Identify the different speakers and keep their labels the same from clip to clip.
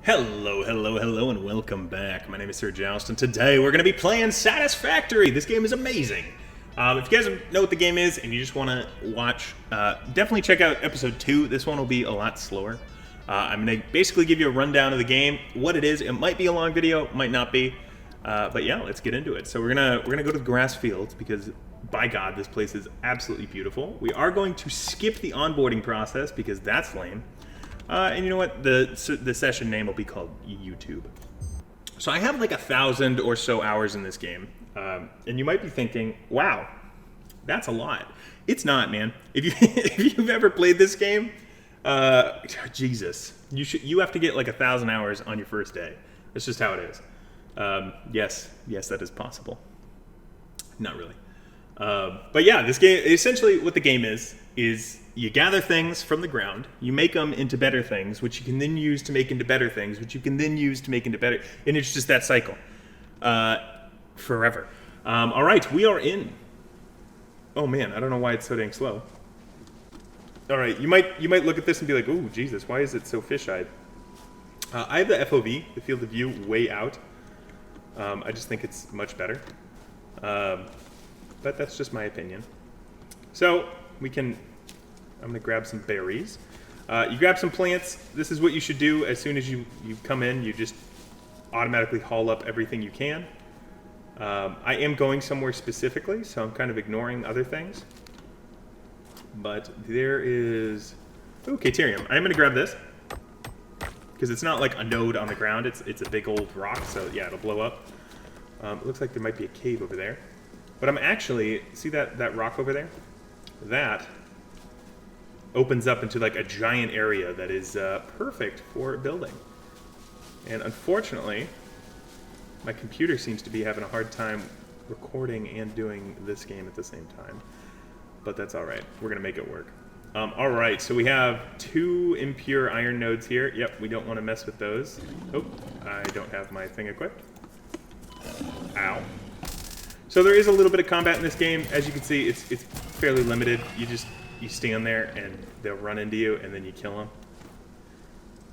Speaker 1: Hello, hello, hello, and welcome back. My name is Sir Joust, and today we're going to be playing Satisfactory. This game is amazing. If you guys know what the game is and you just want to watch, definitely check out episode 2. This one will be a lot slower. I'm going to basically give you a rundown of the game, what it is. It might be a long video, might not be, but yeah, let's get into it. So we're gonna go to the grass fields because, by God, this place is absolutely beautiful. We are going to skip the onboarding process because that's lame. And you know what? The session name will be called YouTube. So I have like 1,000 or so hours in this game. And you might be thinking, wow, that's a lot. It's not, man. If you've ever played this game, Jesus, you have to get like 1,000 hours on your first day. That's just how it is. Yes, that is possible. Not really. But yeah, this game, essentially what the game is you gather things from the ground, you make them into better things, which you can then use to make into better things, which you can then use to make into better, and it's just that cycle. Forever. All right, we are in. Oh man, I don't know why it's so dang slow. All right, you might look at this and be like, "Ooh, Jesus, why is it so fisheye?" I have the FOV, the field of view, way out. I just think it's much better. But that's just my opinion. So I'm gonna grab some berries. You grab some plants. This is what you should do as soon as you come in. You just automatically haul up everything you can. I am going somewhere specifically, so I'm kind of ignoring other things. But there is, Caterium. I'm gonna grab this because it's not like a node on the ground. It's a big old rock, so yeah, it'll blow up. It looks like there might be a cave over there. But I'm actually, see that rock over there? That opens up into like a giant area that is perfect for building. And unfortunately, my computer seems to be having a hard time recording and doing this game at the same time. But that's all right. We're going to make it work. All right, so we have 2 impure iron nodes here. Yep, we don't want to mess with those. Oh, I don't have my thing equipped. Ow. So there is a little bit of combat in this game. As you can see, it's fairly limited. You stand there and they'll run into you and then you kill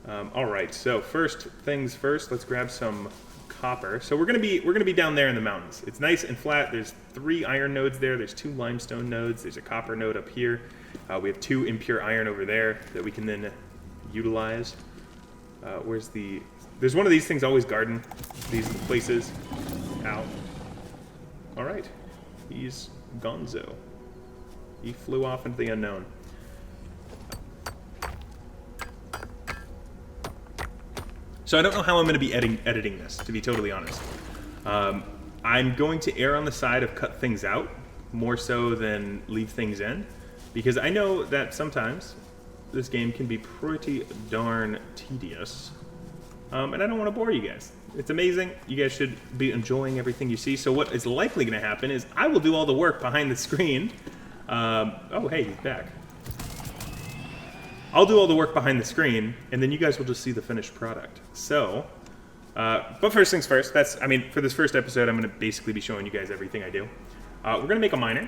Speaker 1: them. All right, so first things first, let's grab some copper. So we're gonna be down there in the mountains. It's nice and flat. There's 3 iron nodes there. There's 2 limestone nodes. There's a copper node up here. We have 2 impure iron over there that we can then utilize. There's one of these things always guarding these places. Ow. All right, he's gonzo. He flew off into the unknown. So I don't know how I'm going to be editing this, to be totally honest. I'm going to err on the side of cut things out, more so than leave things in, because I know that sometimes this game can be pretty darn tedious, and I don't want to bore you guys. It's amazing. You guys should be enjoying everything you see. So what is likely going to happen is I will do all the work behind the screen. Oh, hey, he's back. I'll do all the work behind the screen, and then you guys will just see the finished product. So, but first things first, for this first episode, I'm going to basically be showing you guys everything I do. We're going to make a miner,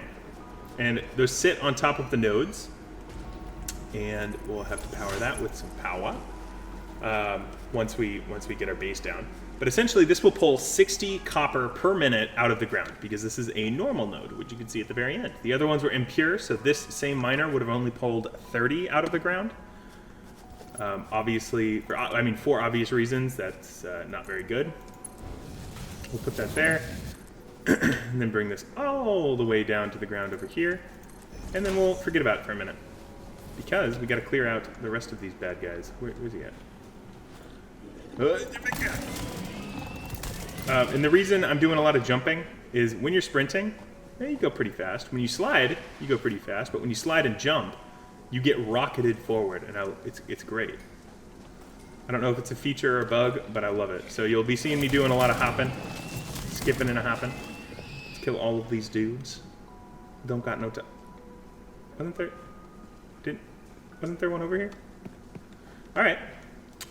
Speaker 1: and those sit on top of the nodes, and we'll have to power that with some power once we get our base down. But essentially, this will pull 60 copper per minute out of the ground, because this is a normal node, which you can see at the very end. The other ones were impure, so this same miner would have only pulled 30 out of the ground. Obviously, for obvious reasons, that's not very good. We'll put that there, and then bring this all the way down to the ground over here, and then we'll forget about it for a minute, because we got to clear out the rest of these bad guys. Where's he at? And the reason I'm doing a lot of jumping is when you're sprinting, you go pretty fast. When you slide, you go pretty fast. But when you slide and jump, you get rocketed forward, and it's great. I don't know if it's a feature or a bug, but I love it. So you'll be seeing me doing a lot of hopping, skipping and a hopping. Let's kill all of these dudes. Don't got no time. Wasn't there one over here? All right.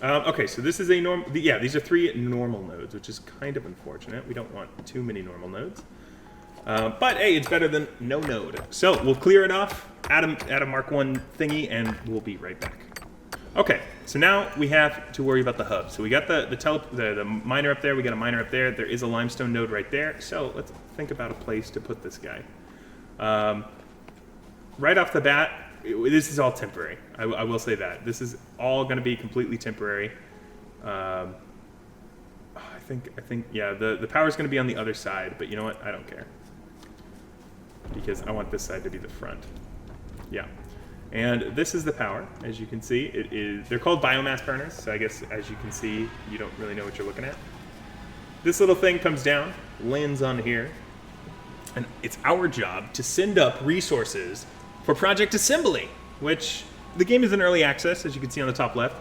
Speaker 1: Okay, so this is a normal. Yeah, these are 3 normal nodes, which is kind of unfortunate. We don't want too many normal nodes. But hey, it's better than no node. So we'll clear it off, add a Mark 1 thingy, and we'll be right back. Okay, so now we have to worry about the hub. So we got the miner up there, we got a miner up there, there is a limestone node right there, so let's think about a place to put this guy. Right off the bat, this is all temporary. I will say that. This is all going to be completely temporary. I think, yeah, the power's going to be on the other side, but you know what? I don't care. Because I want this side to be the front. Yeah. And this is the power, as you can see. They're called biomass burners, so I guess as you can see, you don't really know what you're looking at. This little thing comes down, lands on here, and it's our job to send up resources for Project Assembly, which the game is in early access, as you can see on the top left.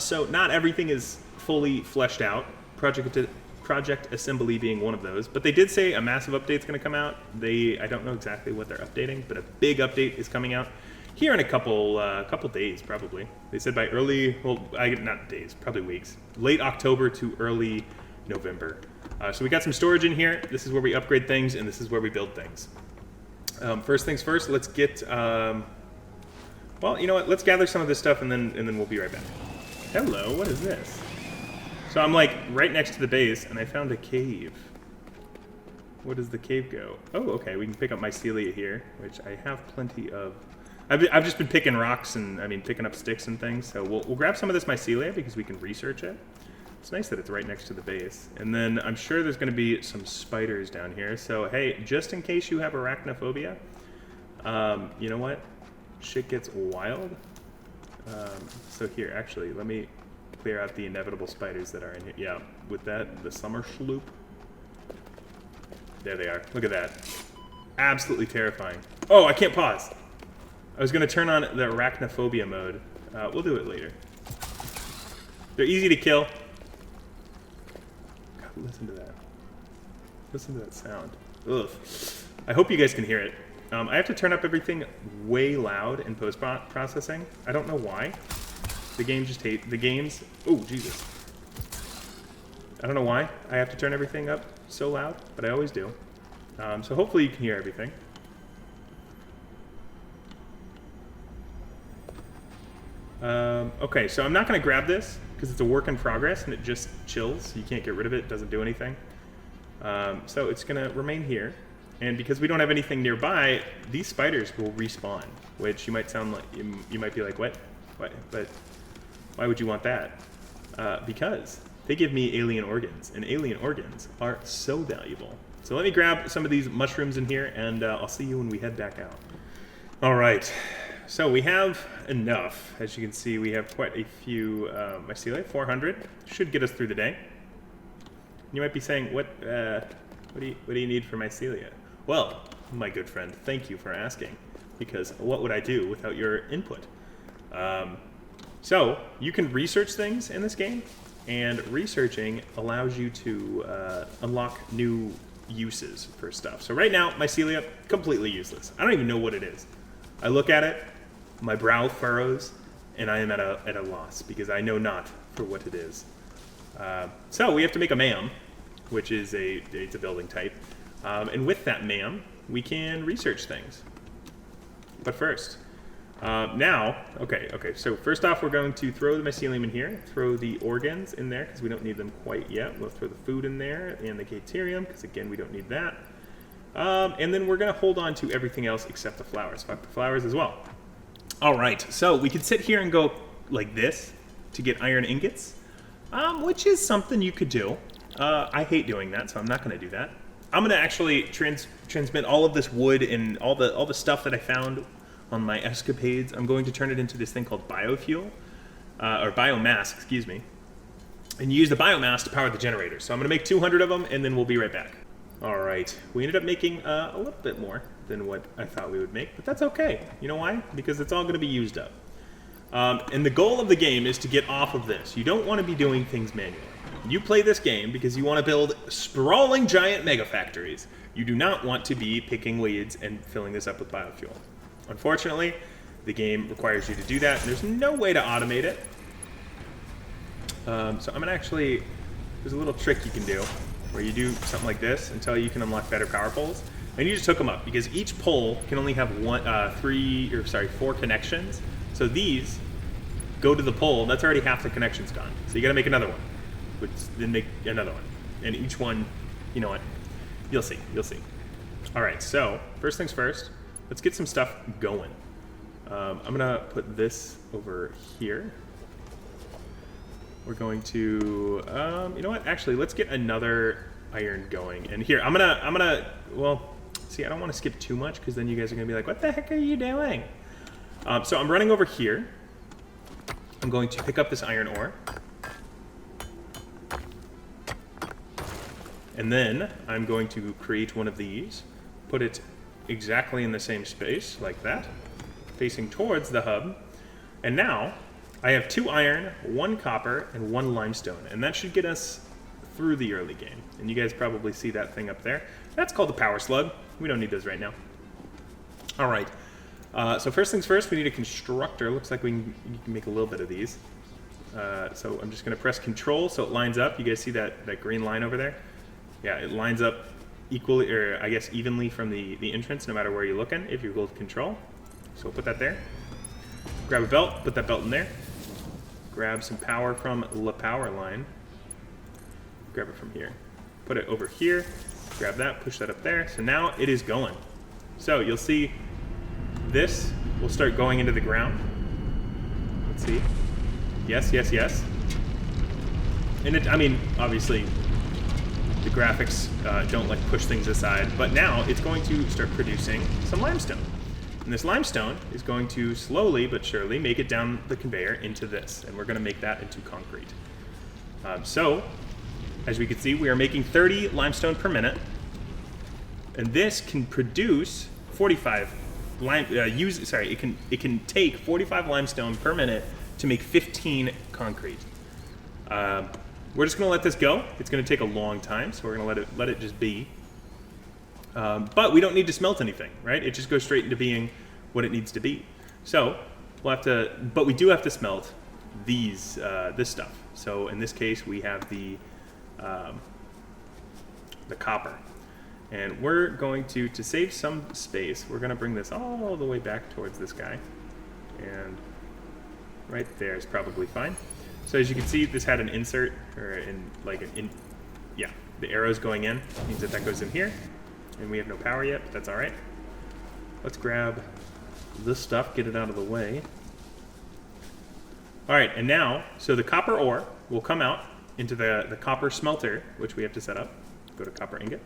Speaker 1: So not everything is fully fleshed out, Project Assembly being one of those. But they did say a massive update's going to come out. I don't know exactly what they're updating, but a big update is coming out here in a couple days, probably. They said by not days, probably weeks. Late October to early November. So we got some storage in here. This is where we upgrade things, and this is where we build things. First things first, let's get, well, you know what, let's gather some of this stuff and then we'll be right back. Hello, what is this? So I'm like right next to the base and I found a cave. Where does the cave go? Oh, okay, we can pick up mycelia here, which I have plenty of. I've just been picking rocks and, picking up sticks and things, so we'll grab some of this mycelia because we can research it. It's nice that it's right next to the base. And then I'm sure there's going to be some spiders down here. So, hey, just in case you have arachnophobia, you know what? Shit gets wild. So here, actually, let me clear out the inevitable spiders that are in here. Yeah, with that, the summer sloop. There they are. Look at that. Absolutely terrifying. Oh, I can't pause. I was going to turn on the arachnophobia mode. We'll do it later. They're easy to kill. Listen to that. Listen to that sound. Ugh. I hope you guys can hear it. I have to turn up everything way loud in post-processing. I don't know why. The game just hates... The games... Oh, Jesus. I don't know why I have to turn everything up so loud, but I always do. So hopefully you can hear everything. Okay, so I'm not going to grab this because it's a work in progress and it just chills. You can't get rid of it. It doesn't do anything. So it's going to remain here. And because we don't have anything nearby, these spiders will respawn, which you might sound like, you might be like, what? But why would you want that? Because they give me alien organs, and alien organs are so valuable. So let me grab some of these mushrooms in here, and I'll see you when we head back out. All right. So we have enough. As you can see, we have quite a few mycelia, 400. Should get us through the day. You might be saying, what do you need for mycelia? Well, my good friend, thank you for asking, because what would I do without your input? So you can research things in this game, and researching allows you to unlock new uses for stuff. So right now, mycelia, completely useless. I don't even know what it is. I look at it, my brow furrows, and I am at a loss because I know not for what it is. So we have to make a MAM, which is it's a building type, and with that MAM, we can research things. But first, okay. So first off, we're going to throw the mycelium in here, throw the organs in there because we don't need them quite yet. We'll throw the food in there and the caterium because again we don't need that. And then we're going to hold on to everything else except the flowers. Fuck the flowers as well. All right, so we could sit here and go like this to get iron ingots, which is something you could do. I hate doing that, so I'm not going to do that. I'm going to actually transmit all of this wood and all the stuff that I found on my escapades. I'm going to turn it into this thing called biofuel, or biomass, excuse me, and use the biomass to power the generator. So I'm going to make 200 of them, and then we'll be right back. All right, we ended up making a little bit more than what I thought we would make, but that's okay. You know why? Because it's all going to be used up. And the goal of the game is to get off of this. You don't want to be doing things manually. You play this game because you want to build sprawling giant mega factories. You do not want to be picking weeds and filling this up with biofuel. Unfortunately, the game requires you to do that, and there's no way to automate it. So I'm going to actually, there's a little trick you can do where you do something like this until you can unlock better power poles. And you just hook them up because each pole can only have 4 connections. So these go to the pole, that's already half the connection's gone. So you got to make another one, which then make another one, and each one, you know what? You'll see. You'll see. All right. So first things first, let's get some stuff going. I'm gonna put this over here. We're going to, you know what? Actually, let's get another iron going. And here, well, see, I don't want to skip too much because then you guys are gonna be like, what the heck are you doing? So I'm running over here. I'm going to pick up this iron ore. And then I'm going to create one of these, put it exactly in the same space, like that, facing towards the hub. And now I have 2 iron, 1 copper, and 1 limestone. And that should get us through the early game. And you guys probably see that thing up there. That's called the power slug. We don't need those right now. All right. So first things first, we need a constructor. Looks like you can make a little bit of these. So I'm just going to press Control so it lines up. You guys see that green line over there? Yeah, it lines up equally, or I guess evenly from the entrance, no matter where you're looking, if you hold Control. So we'll put that there. Grab a belt, put that belt in there. Grab some power from the power line. Grab it from here. Put it over here. Grab that, push that up there. So now it is going. So you'll see this will start going into the ground. Let's see. Yes, yes, yes. And I mean, obviously, the graphics don't like push things aside, but now it's going to start producing some limestone. And this limestone is going to slowly but surely make it down the conveyor into this, and we're going to make that into concrete. So, as we can see, we are making 30 limestone per minute, and this can produce 45 it can take 45 limestone per minute to make 15 concrete. We're just going to let this go. It's going to take a long time, so we're going to let it just be. But we don't need to smelt anything, right? It just goes straight into being what it needs to be. So we'll have to, but we do have to smelt this stuff. So in this case, we have the copper. And we're going to save some space, we're going to bring this all the way back towards this guy. And right there is probably fine. So as you can see, this had an insert, or yeah, the arrow's going in. It means that goes in here. And we have no power yet, but that's all right. Let's grab this stuff, get it out of the way. All right, and now, so the copper ore will come out into the copper smelter, which we have to set up. Go to copper ingot.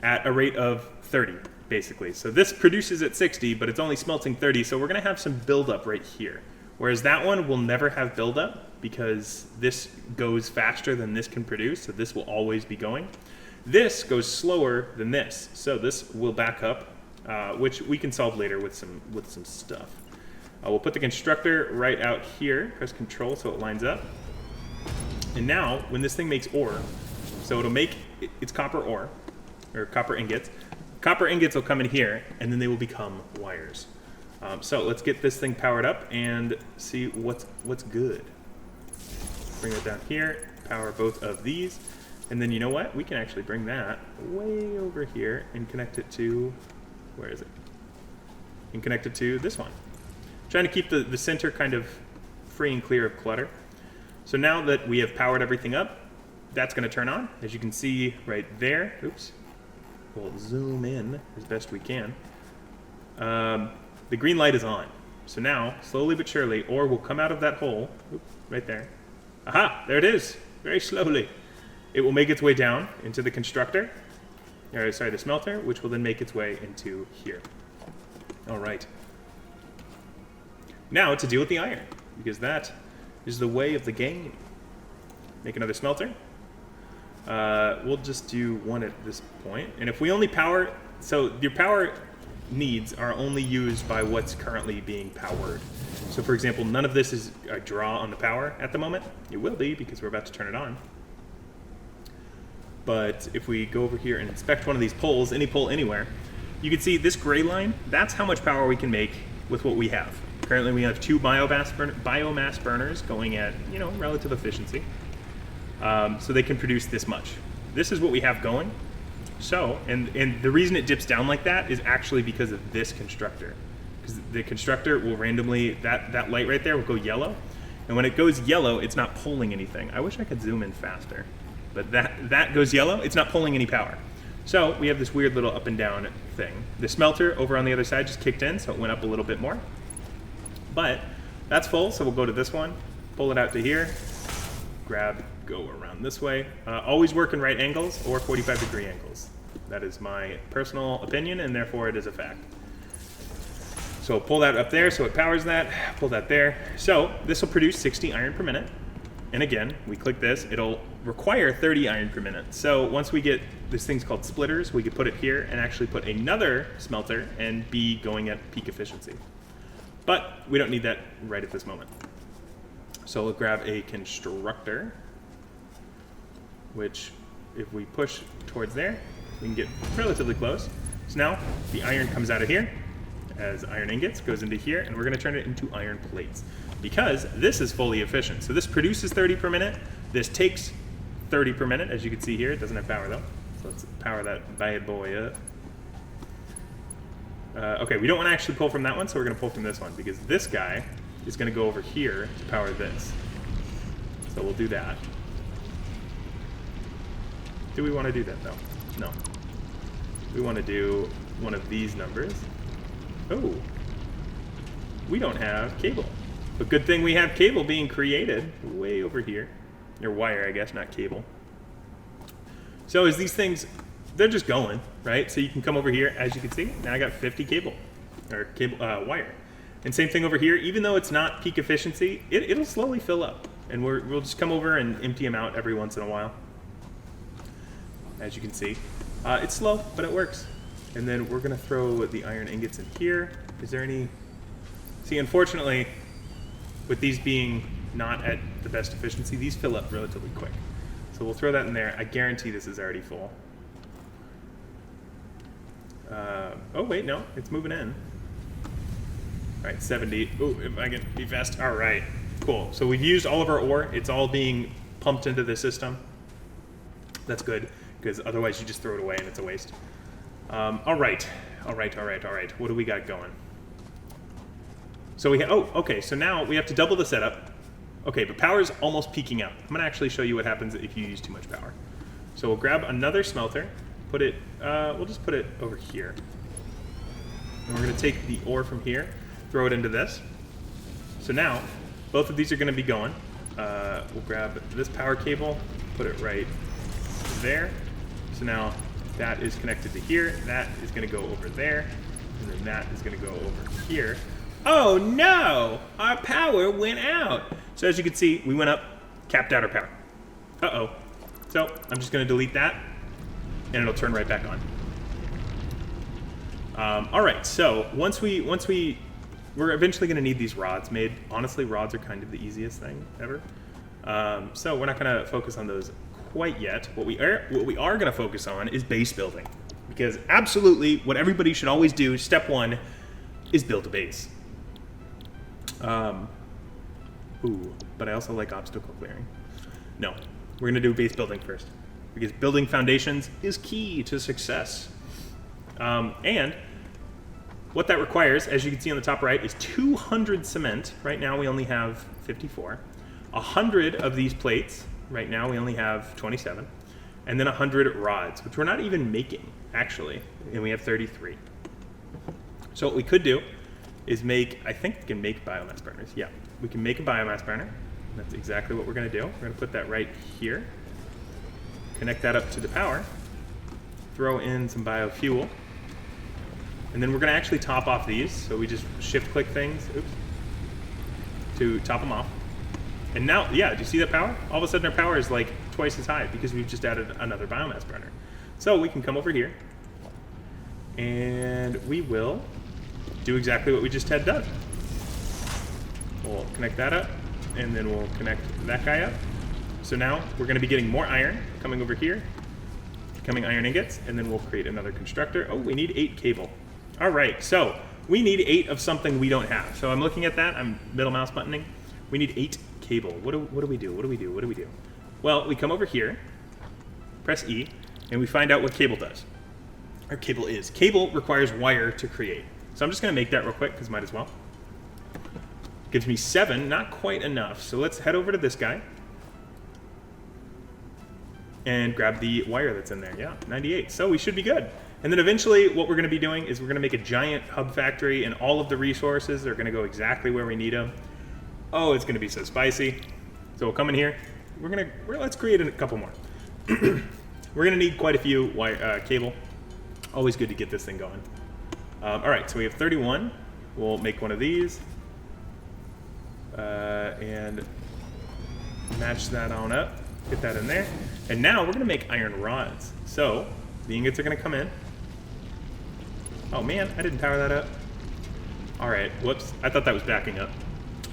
Speaker 1: At a rate of 30, basically. So this produces at 60, but it's only smelting 30, so we're going to have some buildup right here. Whereas that one will never have buildup because this goes faster than this can produce, so this will always be going. This goes slower than this, so this will back up, which we can solve later with some stuff. We'll put the constructor right out here, press Control so it lines up. And now, when this thing makes ore, so it'll make its copper ore, or copper ingots. Copper ingots will come in here, and then they will become wires. So let's get this thing powered up and see what's good. Bring it down here, power both of these, and then you know what? We can actually bring that way over here and connect it to, where is it? And connect it to this one. Trying to keep the center kind of free and clear of clutter. So now that we have powered everything up, that's going to turn on. As you can see right there, oops. We'll zoom in as best we can. The green light is on. So now, slowly but surely, ore will come out of that hole, right there. Aha, there it is, very slowly. It will make its way down into the constructor, or sorry, the smelter, which will then make its way into here. All right. Now to deal with the iron, because that is the way of the game. Make another smelter. We'll just do one at this point. And if we only power, so your power needs are only used by what's currently being powered. So for example, none of this is a draw on the power at the moment. It will be because we're about to turn it on. But if we go over here and inspect one of these poles, any pole anywhere, you can see this gray line, that's how much power we can make with what we have. Currently we have 2 biomass burners going at, relative efficiency. So they can produce this much. This is what we have going. So, and the reason it dips down like that is actually because of this constructor. Because the constructor will randomly, that light right there will go yellow. And And when it goes yellow, it's not pulling anything. I wish I could zoom in faster. But that goes yellow, it's not pulling any power. So we have this weird little up and down thing. The smelter over on the other side just kicked in, so it went up a little bit more. But that's full, so we'll go to this one, pull it out to here, grab, go around this way. Always work in right angles or 45-degree angles. That is my personal opinion, and therefore it is a fact. So pull that up there so it powers that, pull that there. So this will produce 60 iron per minute. And again, we click this, it'll require 30 iron per minute. So once we get these things called splitters, we could put it here and actually put another smelter and be going at peak efficiency. But we don't need that right at this moment. So we'll grab a constructor, which if we push towards there, we can get relatively close. So now the iron comes out of here as iron ingots, goes into here, and we're going to turn it into iron plates because this is fully efficient. So this produces 30 per minute. This takes 30 per minute, as you can see here. It doesn't have power though. So let's power that bad boy up. Okay, we don't want to actually pull from that one, so we're going to pull from this one because this guy is going to go over here to power this. So we'll do that. Do we want to do that though? No. We want to do one of these numbers. Oh, we don't have cable. But good thing we have cable being created way over here. Or wire, I guess, not cable. So as these things, they're just going, right? So you can come over here, as you can see, now I got 50 cable, or cable wire. And same thing over here, even though it's not peak efficiency, it'll slowly fill up. And we'll just come over and empty them out every once in a while. As you can see. It's slow, but it works. And then we're gonna throw the iron ingots in here. Is there any, see, unfortunately, with these being not at the best efficiency, these fill up relatively quick. So we'll throw that in there. I guarantee this is already full. Oh wait, no, it's moving in. All right, 70. Oh, if I can be fast. All right, cool. So we've used all of our ore. It's all being pumped into the system. That's good, because otherwise you just throw it away and it's a waste. All right. What do we got going? So we okay, so now we have to double the setup. Okay, but power is almost peaking out. I'm gonna actually show you what happens if you use too much power. So we'll grab another smelter, put it, we'll just put it over here. And we're gonna take the ore from here, throw it into this. So now, both of these are gonna be going. We'll grab this power cable, put it right there. So now that is connected to here, that is gonna go over there, and then that is gonna go over here. Oh no, our power went out. So as you can see, we went up, capped out our power. Uh-oh. So I'm just gonna delete that, and it'll turn right back on. All right, so once we're eventually gonna need these rods made. Honestly, rods are kind of the easiest thing ever. So we're not gonna focus on those quite yet. What we are gonna focus on is base building, because absolutely what everybody should always do, step one, is build a base. Ooh, but I also like obstacle clearing. No, we're gonna do base building first, because building foundations is key to success. And what that requires, as you can see on the top right, is 200 cement. Right now we only have 54. 100 of these plates. Right now we only have 27. And then 100 rods, which we're not even making, actually. And we have 33. So what we could do is make, I think we can make biomass burners. Yeah, we can make a biomass burner. That's exactly what we're gonna do. We're gonna put that right here. Connect that up to the power. Throw in some biofuel. And then we're gonna actually top off these. So we just shift click things, oops, to top them off. And now, yeah, do you see that power? All of a sudden our power is like twice as high because we've just added another biomass burner. So we can come over here and we will do exactly what we just had done. We'll connect that up and then we'll connect that guy up. So now we're gonna be getting more iron coming over here, becoming iron ingots, and then we'll create another constructor. Oh, we need 8 cable. All right, so we need 8 of something we don't have. So I'm looking at that, I'm middle mouse buttoning. We need 8 cable. What do we do? Well, we come over here, press E, and we find out what cable does. Or cable is. Cable requires wire to create. So I'm just gonna make that real quick, because might as well. Gives me 7, not quite enough. So let's head over to this guy. And grab the wire that's in there. Yeah, 98. So we should be good. And then eventually what we're going to be doing is we're going to make a giant hub factory, and all of the resources are going to go exactly where we need them. Oh, it's going to be so spicy. So we'll come in here. Let's create a couple more. We're going to need quite a few wire, cable. Always good to get this thing going. All right, so we have 31. We'll make one of these. And match that on up. Get that in there. And now we're going to make iron rods. So the ingots are going to come in. Oh man, I didn't power that up. All right, whoops. I thought that was backing up.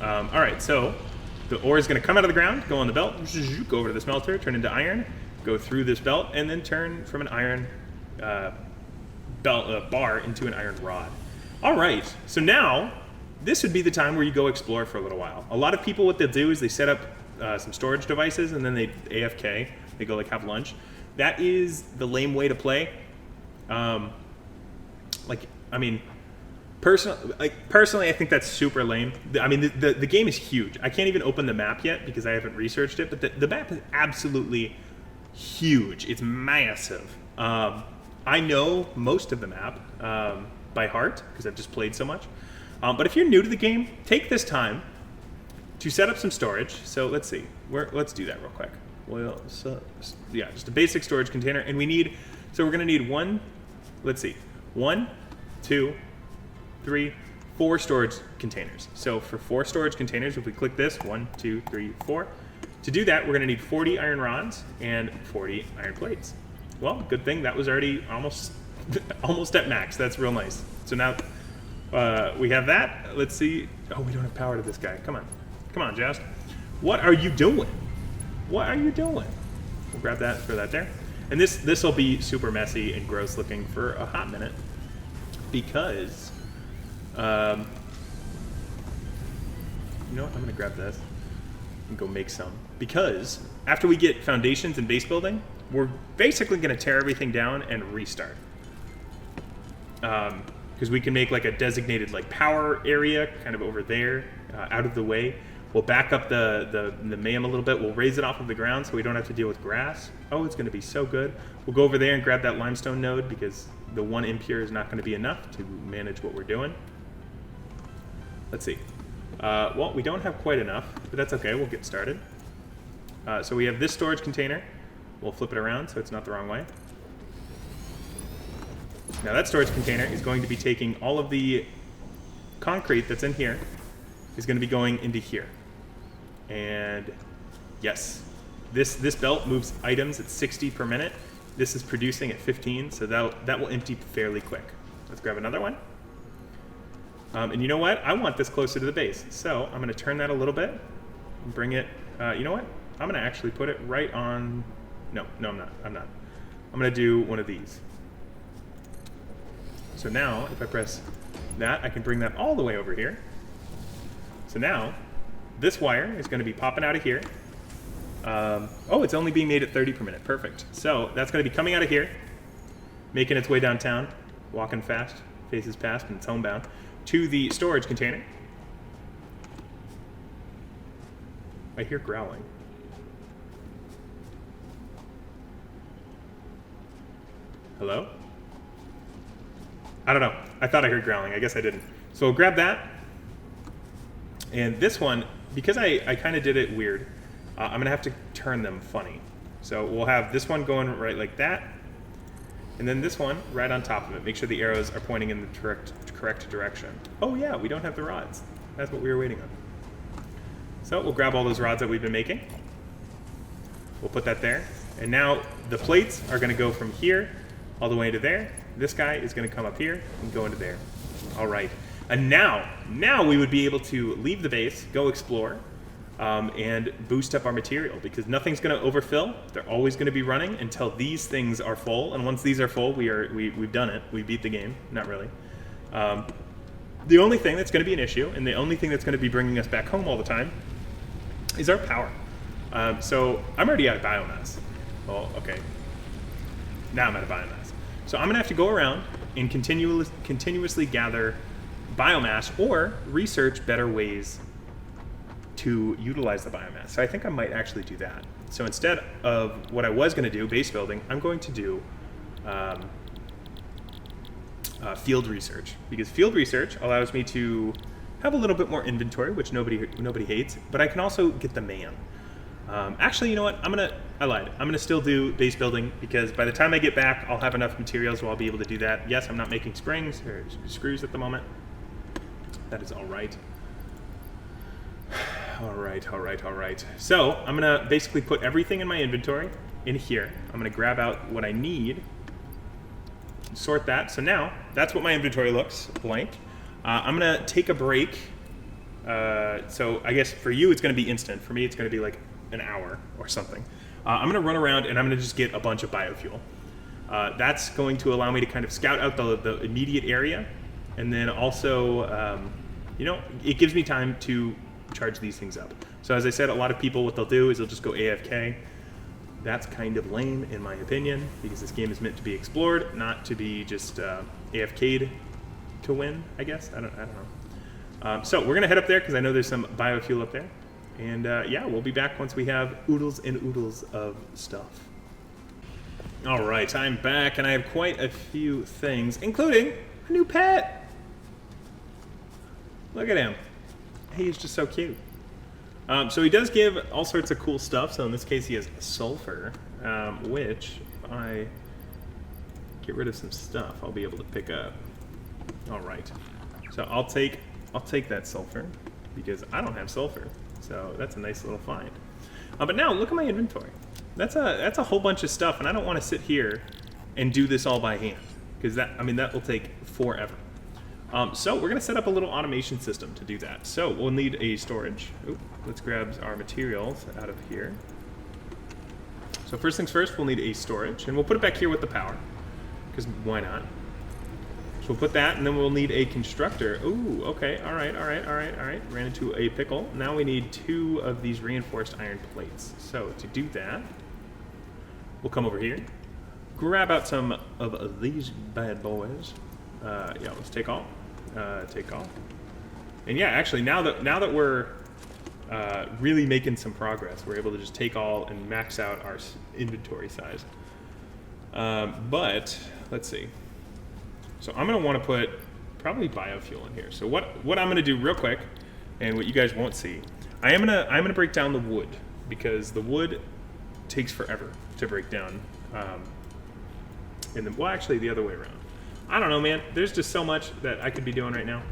Speaker 1: All right, so the ore is going to come out of the ground, go on the belt, go over to the smelter, turn into iron, go through this belt, and then turn from an iron bar into an iron rod. All right, so now this would be the time where you go explore for a little while. A lot of people, what they'll do is they set up some storage devices, and then they AFK. They go like have lunch. That is the lame way to play. Personally, I think that's super lame. I mean, the game is huge. I can't even open the map yet because I haven't researched it, but the map is absolutely huge. It's massive. I know most of the map by heart because I've just played so much. But if you're new to the game, take this time to set up some storage. So let's see. Let's do that real quick. Well, yeah, just a basic storage container. And so we're going to need 1, 2, 3, 4 storage containers. So for 4 storage containers, if we click this, 1, 2, 3, 4. To do that, we're going to need 40 iron rods and 40 iron plates. Well, good thing that was already almost at max. That's real nice. So now we have that. Let's see. Oh, we don't have power to this guy. Come on, Joust. What are you doing? What are you doing? We'll grab that, throw that there. And this will be super messy and gross looking for a hot minute because, you know what? I'm gonna grab this and go make some. Because after we get foundations and base building, we're basically gonna tear everything down and restart. Because we can make like a designated like power area kind of over there, out of the way. We'll back up the mayhem a little bit. We'll raise it off of the ground so we don't have to deal with grass. Oh, it's going to be so good. We'll go over there and grab that limestone node because the 1 impure is not going to be enough to manage what we're doing. Let's see. Well, we don't have quite enough, but that's okay. We'll get started. So we have this storage container. We'll flip it around so it's not the wrong way. Now that storage container is going to be taking all of the concrete that's in here, is going to be going into here. And yes, this belt moves items at 60 per minute. This is producing at 15, so that will empty fairly quick. Let's grab another one. And you know what? I want this closer to the base. So I'm going to turn that a little bit and bring it, you know what? I'm going to actually put it right on, no, I'm not. I'm going to do one of these. So now, if I press that, I can bring that all the way over here. So now, this wire is going to be popping out of here. Oh, it's only being made at 30 per minute. Perfect. So that's going to be coming out of here, making its way downtown, walking fast, faces past, and it's homebound, to the storage container. I hear growling. Hello? I don't know. I thought I heard growling. I guess I didn't. So we'll grab that. And this one, because I kind of did it weird, I'm going to have to turn them funny. So we'll have this one going right like that, and then this one right on top of it. Make sure the arrows are pointing in the correct direction. Oh yeah, we don't have the rods. That's what we were waiting on. So we'll grab all those rods that we've been making. We'll put that there. And now the plates are going to go from here all the way to there. This guy is going to come up here and go into there. All right. And now we would be able to leave the base, go explore, and boost up our material because nothing's going to overfill. They're always going to be running until these things are full. And once these are full, we've done it. We beat the game. Not really. The only thing that's going to be an issue, and the only thing that's going to be bringing us back home all the time, is our power. So I'm already out of biomass. Well, okay. Now I'm out of biomass. So I'm going to have to go around and continuously gather biomass or research better ways to utilize the biomass. So I think I might actually do that. So instead of what I was going to do, base building, I'm going to do field research, because field research allows me to have a little bit more inventory, which nobody hates, but I can also get the man. Actually, you know what? I lied. I'm gonna still do base building, because by the time I get back, I'll have enough materials where I'll be able to do that. Yes, I'm not making springs or screws at the moment. That is all right. All right. So I'm gonna basically put everything in my inventory in here. I'm gonna grab out what I need, sort that. So now that's what my inventory looks blank. I'm gonna take a break. So I guess for you it's gonna be instant. For me it's gonna be like an hour or something. I'm gonna run around and I'm gonna just get a bunch of biofuel. That's going to allow me to kind of scout out the immediate area, and then also, you know, it gives me time to charge these things up. So as I said, a lot of people, what they'll do is they'll just go AFK. That's kind of lame in my opinion, because this game is meant to be explored, not to be just AFK'd to win, I guess. I don't know. So we're gonna head up there because I know there's some biofuel up there. And yeah, we'll be back once we have oodles and oodles of stuff. All right, I'm back and I have quite a few things, including a new pet. Look at him. He's just so cute. So he does give all sorts of cool stuff. So in this case, he has sulfur, which if I get rid of some stuff, I'll be able to pick up. All right. So I'll take that sulfur because I don't have sulfur. So that's a nice little find. But now look at my inventory. That's a whole bunch of stuff, and I don't want to sit here and do this all by hand, because that will take forever. So we're gonna set up a little automation system to do that. So we'll need a storage. Ooh, let's grab our materials out of here. So first things first, we'll need a storage, and we'll put it back here with the power, because why not? So we'll put that, and then we'll need a constructor. Ooh, okay, all right. Ran into a pickle. Now we need 2 of these reinforced iron plates. So to do that, we'll come over here, grab out some of these bad boys. Yeah, let's take all. And yeah, actually, now that we're really making some progress, we're able to just take all and max out our inventory size. But let's see. So I'm gonna want to put probably biofuel in here. So what I'm gonna do real quick, and what you guys won't see, I'm gonna break down the wood, because the wood takes forever to break down. Well, actually, the other way around. I don't know, man. There's just so much that I could be doing right now.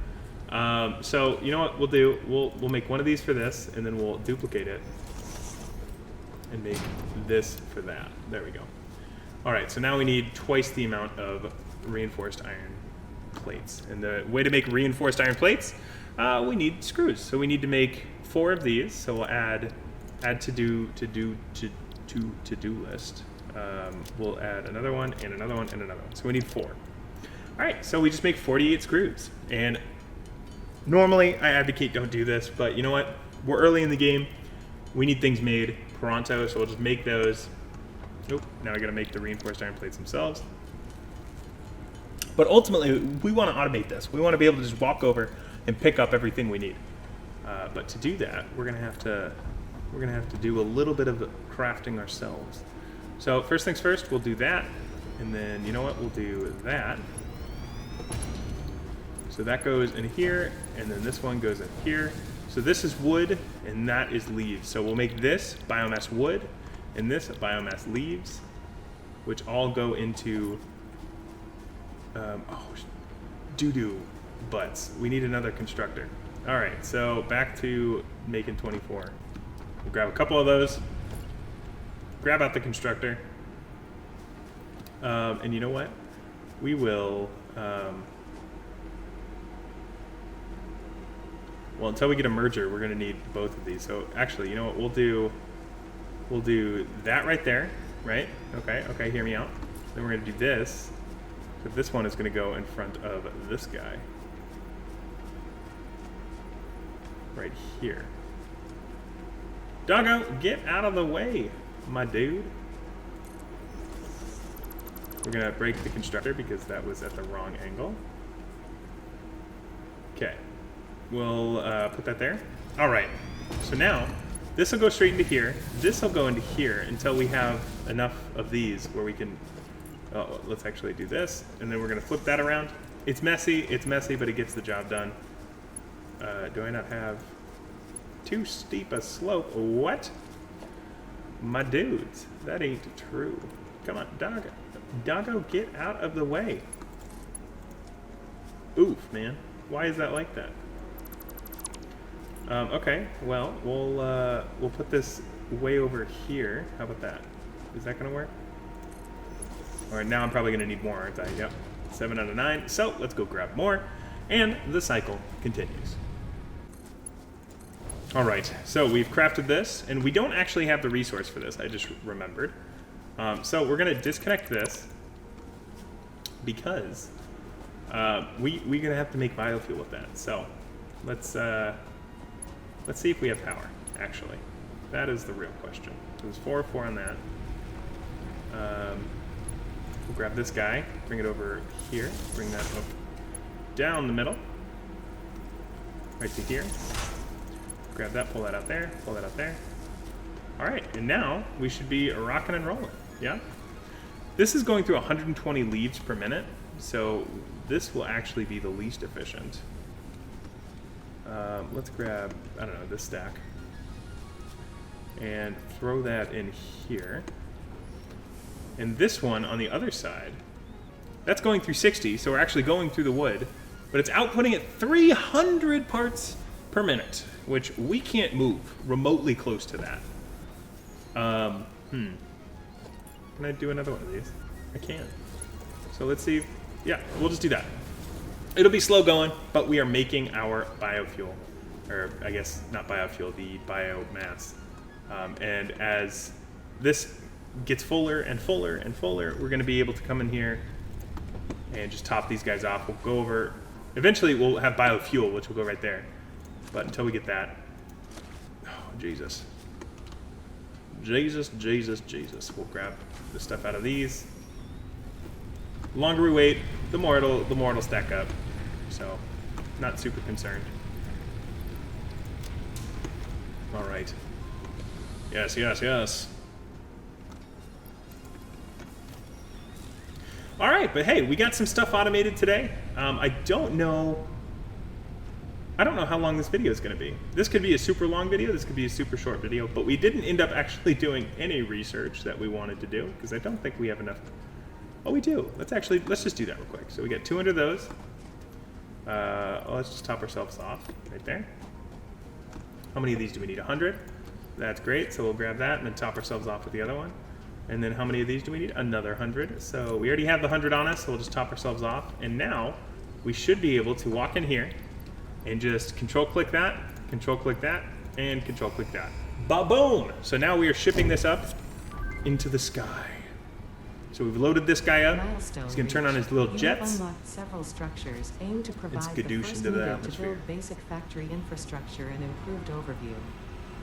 Speaker 1: So you know what we'll do? We'll make one of these for this, and then we'll duplicate it and make this for that. There we go. All right. So now we need twice the amount of reinforced iron plates. And the way to make reinforced iron plates, we need screws. So we need to make 4 of these. So we'll add to do list. We'll add another one and another one and another one. So we need 4. All right, so we just make 48 screws. And normally I advocate don't do this, but you know what? We're early in the game. We need things made pronto, so we'll just make those. Nope, now I gotta make the reinforced iron plates themselves. But ultimately, we wanna automate this. We wanna be able to just walk over and pick up everything we need. But to do that, we're gonna have to do a little bit of crafting ourselves. So first things first, we'll do that. And then, you know what, we'll do that. So that goes in here, and then this one goes in here. So this is wood, and that is leaves. So we'll make this biomass wood, and this biomass leaves, which all go into, doo-doo butts. We need another constructor. All right, so back to making 24. We'll grab a couple of those, grab out the constructor, and you know what? We will, well, until we get a merger, we're gonna need both of these. So actually, you know what, we'll do that right there, right? Okay, hear me out. Then we're gonna do this. So this one is gonna go in front of this guy. Right here. Doggo, get out of the way, my dude. We're gonna break the constructor because that was at the wrong angle. Okay. We'll put that there. All right. So now, this will go straight into here. This will go into here until we have enough of these where we can... Oh, let's actually do this, and then we're going to flip that around. It's messy, but it gets the job done. Do I not have too steep a slope? What? My dudes, that ain't true. Come on, Doggo, get out of the way. Oof, man. Why is that like that? Okay, well, we'll put this way over here. How about that? Is that gonna work? All right, now I'm probably gonna need more, aren't I? Yep, 7 out of 9. So let's go grab more, and the cycle continues. All right, so we've crafted this, and we don't actually have the resource for this. I just remembered. So we're gonna disconnect this because we're gonna have to make biofuel with that. So let's see if we have power. Actually, that is the real question. There's 4 on that. We'll grab this guy, bring it over here, bring that up down the middle, right to here. Grab that, pull that out there, pull that out there. All right, and now we should be rocking and rolling, yeah? This is going through 120 leaves per minute, so this will actually be the least efficient. Let's grab, I don't know, this stack, and throw that in here. And this one on the other side, that's going through 60, so we're actually going through the wood, but it's outputting at 300 parts per minute, which we can't move remotely close to that. Can I do another one of these? I can. So let's see. Yeah, we'll just do that. It'll be slow going, but we are making our biofuel. Or I guess not biofuel, the biomass. And as this gets fuller and fuller and fuller, we're going to be able to come in here and just top these guys off. We'll go over, eventually we'll have biofuel, which will go right there. But until we get that, oh, Jesus. Jesus, Jesus, Jesus. We'll grab the stuff out of these. The longer we wait, the more it'll stack up. So, not super concerned. All right. Yes, yes, yes. All right, but hey, we got some stuff automated today. I don't know how long this video is going to be. This could be a super long video, this could be a super short video, but we didn't end up actually doing any research that we wanted to do, because I don't think we have enough. Oh, we do. Let's just do that real quick. So we got 200 of those. Let's just top ourselves off right there. How many of these do we need? 100? That's great, so we'll grab that and then top ourselves off with the other one. And then how many of these do we need? Another 100. So we already have the 100 on us, so we'll just top ourselves off. And now we should be able to walk in here and just control-click that, and control-click that. Ba-boom! So now we are shipping this up into the sky. So we've loaded this guy up. He's going to turn on his little jets.
Speaker 2: Unlocked several structures aimed to provide
Speaker 1: It's
Speaker 2: the
Speaker 1: gadoosh
Speaker 2: first
Speaker 1: into the
Speaker 2: needed to
Speaker 1: atmosphere.
Speaker 2: build basic factory infrastructure and improved overview.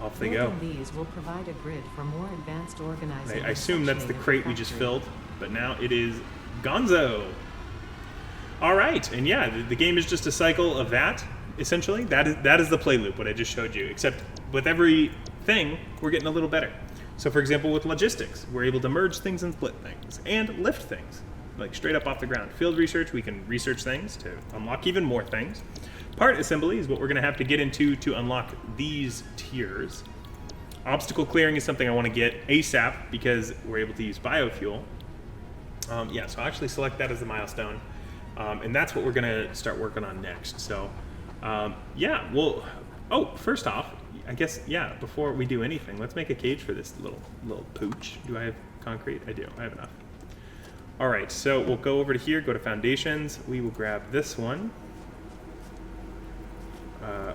Speaker 1: Off they go.
Speaker 2: Building these will provide a grid for more advanced organizing.
Speaker 1: I assume that's the crate we just filled, but now it is Gonzo. All right, and yeah, the game is just a cycle of that. Essentially, that is the play loop, what I just showed you, except with every thing, we're getting a little better. So for example, with logistics, we're able to merge things and split things, and lift things, like straight up off the ground. Field research, we can research things to unlock even more things. Part assembly is what we're gonna have to get into to unlock these tiers. Obstacle clearing is something I wanna get ASAP because we're able to use biofuel. Yeah, so I'll actually select that as a milestone. And that's what we're gonna start working on next. So yeah, well, first off, I guess, yeah, before we do anything, let's make a cage for this little pooch. Do I have concrete? I do, I have enough. All right, so we'll go over to here, go to foundations. We will grab this one.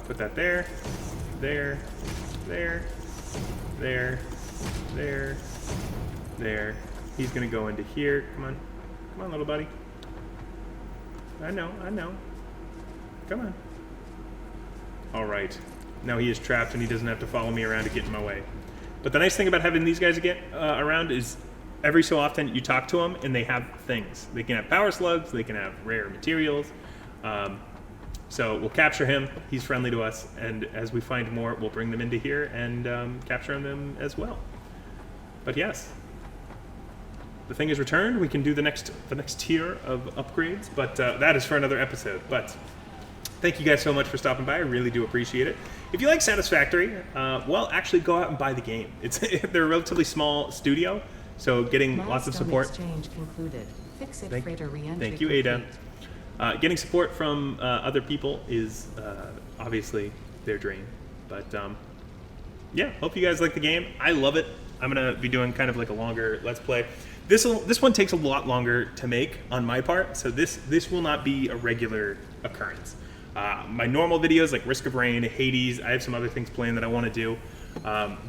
Speaker 1: Put that there, there, there, there, there, there. He's gonna go into here. Come on, little buddy. I know. Come on. All right. Now he is trapped and he doesn't have to follow me around to get in my way. But the nice thing about having these guys around is every so often you talk to them and they have things. They can have power slugs, they can have rare materials. So we'll capture him. He's friendly to us, and as we find more, we'll bring them into here and capture them as well. But yes, the thing is returned. We can do the next tier of upgrades, but that is for another episode. But thank you guys so much for stopping by. I really do appreciate it. If you like Satisfactory, well, actually go out and buy the game. They're a relatively small studio, so getting lots of support.
Speaker 2: Exchange concluded. Fix-it freighter re-entry
Speaker 1: Thank you, Ada. Getting support from other people is obviously their dream. But yeah, hope you guys like the game. I love it. I'm gonna be doing kind of like a longer Let's Play. This one takes a lot longer to make on my part, so this will not be a regular occurrence. My normal videos like Risk of Rain, Hades, I have some other things planned that I want to do.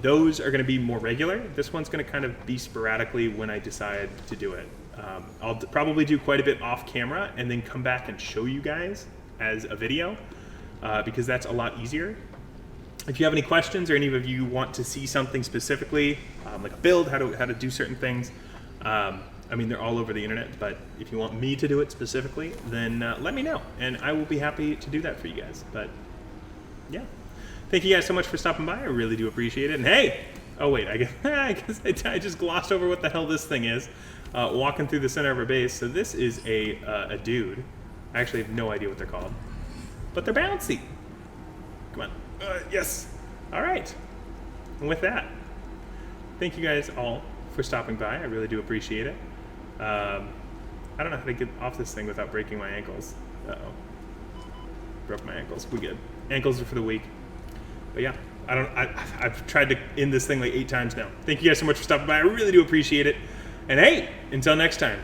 Speaker 1: Those are going to be more regular. This one's going to kind of be sporadically when I decide to do it. I'll probably do quite a bit off camera and then come back and show you guys as a video because that's a lot easier. If you have any questions or any of you want to see something specifically, like a build, how to do certain things, I mean, they're all over the internet, but if you want me to do it specifically, then let me know, and I will be happy to do that for you guys. But yeah, thank you guys so much for stopping by. I really do appreciate it. And hey, oh wait, I guess I just glossed over what the hell this thing is. Walking through the center of our base. So this is a dude. I actually have no idea what they're called, but they're bouncy. Come on. Yes. All right. And with that, thank you guys all for stopping by. I really do appreciate it. I don't know how to get off this thing without breaking my ankles. Uh-oh. Broke my ankles. We good. Ankles are for the weak. But yeah, I've tried to end this thing like 8 times now. Thank you guys so much for stopping by. I really do appreciate it. And hey, until next time.